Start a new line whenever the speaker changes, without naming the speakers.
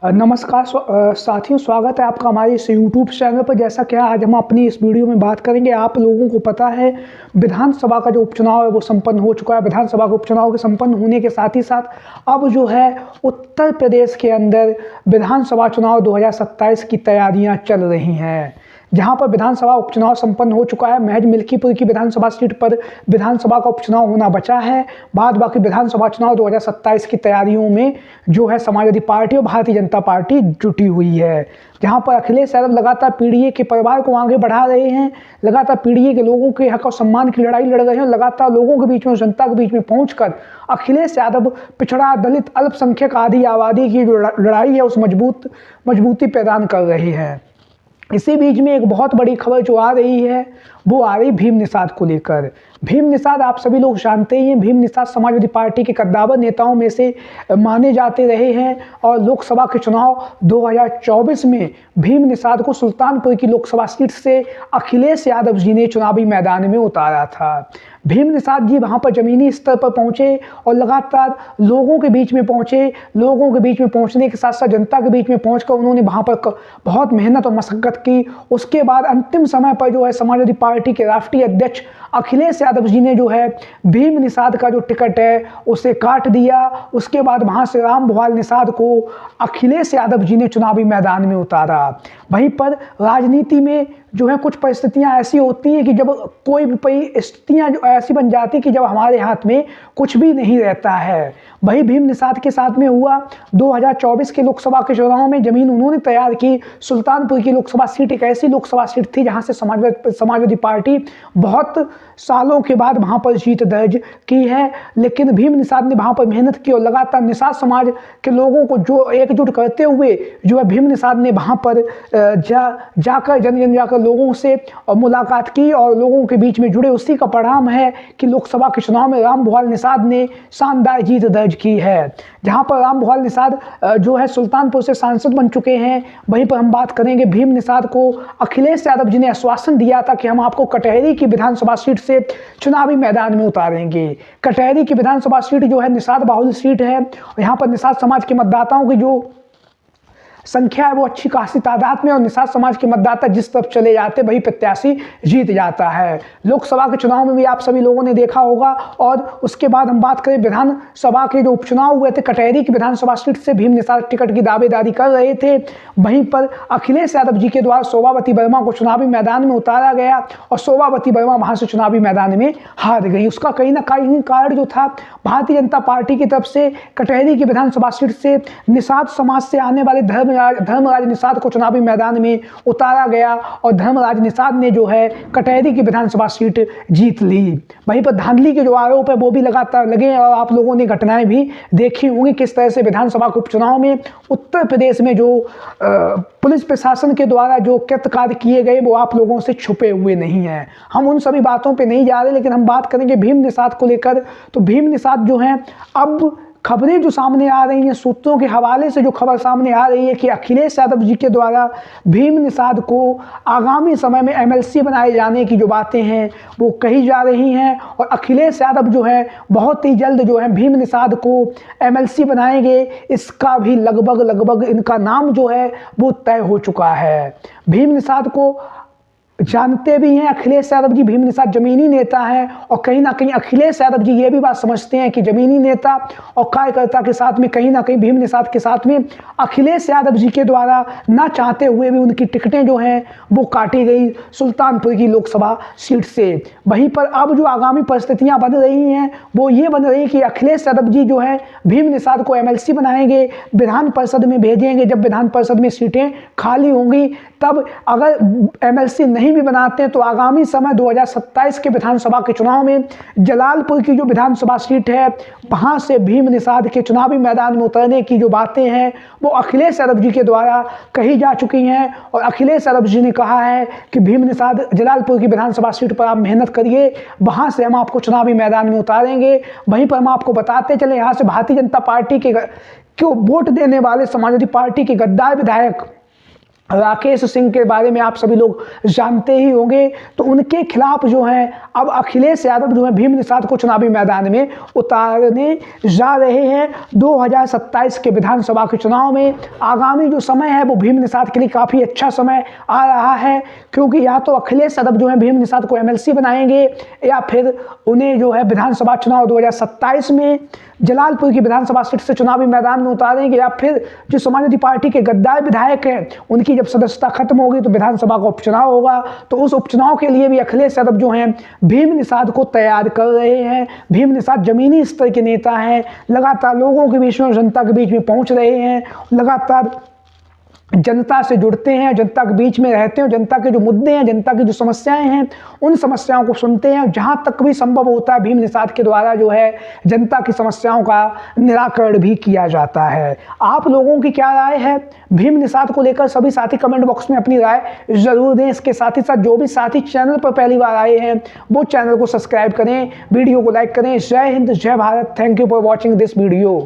नमस्कार साथियों, स्वागत है आपका हमारे इस यूट्यूब चैनल पर। जैसा कि आज हम अपनी इस वीडियो में बात करेंगे, आप लोगों को पता है विधानसभा का जो उपचुनाव है वो संपन्न हो चुका है। विधानसभा के उपचुनाव के संपन्न होने के साथ ही साथ अब जो है उत्तर प्रदेश के अंदर विधानसभा चुनाव 2027 की तैयारियां चल रही हैं, जहां पर विधानसभा उपचुनाव संपन्न हो चुका है। महज मिल्कीपुर की विधानसभा सीट पर विधानसभा का उपचुनाव होना बचा है। बाद बाकी विधानसभा चुनाव 2027 की तैयारियों में जो है समाजवादी पार्टी और भारतीय जनता पार्टी जुटी हुई है, जहां पर अखिलेश यादव लगातार पीडीए के परिवार को आगे बढ़ा रहे हैं, लगातार पीडीए के लोगों के हक और सम्मान की लड़ाई लड़ रहे हैं, लगातार लोगों के बीच में, जनता के बीच में पहुंचकर अखिलेश यादव पिछड़ा, दलित, अल्पसंख्यक आदि आबादी की जो लड़ाई है उस मजबूती प्रदान कर रहे हैं। इसी बीच में एक बहुत बड़ी खबर जो आ रही है वो आ रही भीम निषाद को लेकर। भीम निषाद आप सभी लोग जानते ही हैं, भीम निषाद समाजवादी पार्टी के कद्दावर नेताओं में से माने जाते रहे हैं और लोकसभा के चुनाव 2024 में भीम निषाद को सुल्तानपुर की लोकसभा सीट से अखिलेश यादव जी ने चुनावी मैदान में उतारा था। भीम निषाद जी वहाँ पर ज़मीनी स्तर पर पहुँचे और लगातार लोगों के बीच में पहुँचे। लोगों के बीच में पहुँचने के साथ साथ जनता के बीच में पहुँचकर उन्होंने वहाँ पर बहुत मेहनत और मशक्क़त की। उसके बाद अंतिम समय पर जो है समाजवादी पार्टी के राष्ट्रीय अध्यक्ष अखिलेश यादव जी ने जो है भीम निषाद का जो टिकट है उसे काट दिया। उसके बाद वहाँ से रामभुआल निषाद को अखिलेश यादव जी ने चुनावी मैदान में उतारा। वहीं पर राजनीति में जो है कुछ परिस्थितियां ऐसी होती हैं कि जब कोई भी परिस्थितियां जो ऐसी बन जाती कि जब हमारे हाथ में कुछ भी नहीं रहता है। वही भीम निषाद के साथ में हुआ। 2024 के लोकसभा के चुनाव में जमीन उन्होंने तैयार की। सुल्तानपुर की लोकसभा सीट एक ऐसी लोकसभा सीट थी जहां से समाजवादी पार्टी बहुत सालों के बाद वहां पर जीत दर्ज की है, लेकिन भीम निषाद ने वहां पर मेहनत की और लगातार निषाद समाज के लोगों को जो एकजुट करते हुए जो है भीम निषाद ने वहां पर जाकर जन जाकर लोगों से मुलाकात की और लोगों के बीच में जुड़े। उसी का परिणाम है कि लोकसभा के चुनाव में रामभुआल निषाद ने शानदार जीत दर्ज की है, जहां पर रामभुआल निषाद जो है सुल्तानपुर से सांसद बन चुके हैं। वहीं पर हम बात करेंगे भीम निषाद को अखिलेश यादव जी ने आश्वासन दिया था कि हम आपको कटहरी की विधानसभा सीट से चुनावी मैदान में उतारेंगे। कटहरी की विधानसभा सीट जो है निषाद बाहुल सीट है। यहाँ पर निषाद समाज के मतदाताओं की जो संख्या है वो अच्छी खासी तादाद में, और निषाद समाज के मतदाता जिस तरफ चले जाते वही प्रत्याशी जीत जाता है। लोकसभा के चुनाव में भी आप सभी लोगों ने देखा होगा। और उसके बाद हम बात करें विधानसभा के जो उपचुनाव हुए थे, कटहरी की विधानसभा सीट से भीम निषाद टिकट की दावेदारी कर रहे थे। वहीं पर अखिलेश यादव जी के द्वारा शोभावती वर्मा को चुनावी मैदान में उतारा गया और शोभावती वर्मा वहां से चुनावी मैदान में हार गई। उसका कहीं ना कहीं कारण जो था, भारतीय जनता पार्टी की तरफ से कटहरी की विधानसभा सीट से निषाद समाज से आने वाले धर्मराज निषाद को चुनावी मैदान में उतारा गया और धर्मराज निषाद ने जो है कटहरी की विधानसभा सीट जीत ली। वहीं पर धांधली के जो आरोप है वो भी लगातार लगे और आप लोगों ने घटनाएं भी देखी होंगी किस तरह से विधानसभा के उपचुनाव में उत्तर प्रदेश में जो पुलिस प्रशासन के द्वारा जो कृतकार्य किए गए वो आप लोगों से छुपे हुए नहीं हैं। हम उन सभी बातों पे नहीं जा रहे, लेकिन हम बात करेंगे भीम निषाद को लेकर। तो भीम निषाद जो हैं, अब खबरें जो सामने आ रही हैं, सूत्रों के हवाले से जो खबर सामने आ रही है कि अखिलेश यादव जी के द्वारा भीम निषाद को आगामी समय में एमएलसी बनाए जाने की जो बातें हैं वो कही जा रही हैं। और अखिलेश यादव जो है बहुत ही जल्द जो है भीम निषाद को एमएलसी बनाएंगे, इसका भी लगभग इनका नाम जो है वो तय हो चुका है। भीम निषाद को जानते भी हैं अखिलेश यादव जी, भीम निषाद जमीनी नेता हैं और कहीं ना कहीं अखिलेश यादव जी ये भी बात समझते हैं कि जमीनी नेता और कार्यकर्ता के साथ में कहीं ना कहीं भीम निषाद के साथ में अखिलेश यादव जी के द्वारा ना चाहते हुए भी उनकी टिकटें जो हैं वो काटी गई सुल्तानपुर की लोकसभा सीट से। वहीं पर अब जो आगामी परिस्थितियां बन रही हैं वो ये बन रही कि अखिलेश यादव जी जो है भीम निषाद को एमएलसी बनाएंगे, विधान परिषद में भेजेंगे। जब विधान परिषद में सीटें खाली होंगी तब अगर एमएलसी नहीं भी बनाते हैं तो आगामी समय 2027 के विधानसभा के चुनाव में जलालपुर की जो विधानसभा सीट है वहां से भीम निषाद के चुनावी मैदान में उतरने की जो बातें हैं वो अखिलेश यादव जी के द्वारा कही जा चुकी हैं। और अखिलेश यादव जी ने कहा है कि भीम निषाद जलालपुर की विधानसभा सीट पर आप मेहनत करिए, वहां से हम आपको चुनावी मैदान में उतारेंगे। वहीं पर हम आपको बताते चले, यहाँ से भारतीय जनता पार्टी के वोट देने वाले समाजवादी पार्टी के गद्दार विधायक राकेश सिंह के बारे में आप सभी लोग जानते ही होंगे। तो उनके खिलाफ जो है अब अखिलेश यादव जो है भीम निषाद को चुनावी मैदान में उतारने जा रहे हैं। 2027 के विधानसभा के चुनाव में आगामी जो समय है वो भीम निषाद के लिए काफ़ी अच्छा समय आ रहा है, क्योंकि या तो अखिलेश यादव जो है भीम निषाद को एमएलसी बनाएंगे या फिर उन्हें जो है विधानसभा चुनाव 2027 में जलालपुर की विधानसभा सीट से चुनावी मैदान में उतारेंगे, या फिर जो समाजवादी पार्टी के गद्दार विधायक हैं उनकी जब सदस्यता खत्म होगी तो विधानसभा का उपचुनाव होगा। तो उस उपचुनाव के लिए भी अखिलेश यादव जो हैं भीम निषाद को तैयार कर रहे हैं। भीम निषाद जमीनी स्तर के नेता हैं, लगातार लोगों के बीच में, जनता के बीच में पहुंच रहे हैं, लगातार जनता से जुड़ते हैं, जनता के बीच में रहते हैं, जनता के जो मुद्दे हैं, जनता की जो समस्याएं हैं उन समस्याओं को सुनते हैं। जहां तक भी संभव होता है भीम निषाद के द्वारा जो है जनता की समस्याओं का निराकरण भी किया जाता है। आप लोगों की क्या राय है भीम निषाद को लेकर? सभी साथी कमेंट बॉक्स में अपनी राय जरूर दें। इसके साथ ही साथ जो भी साथी चैनल पर पहली बार आए हैं वो चैनल को सब्सक्राइब करें, वीडियो को लाइक करें। जय हिंद, जय Bharat. Thank you for watching this video.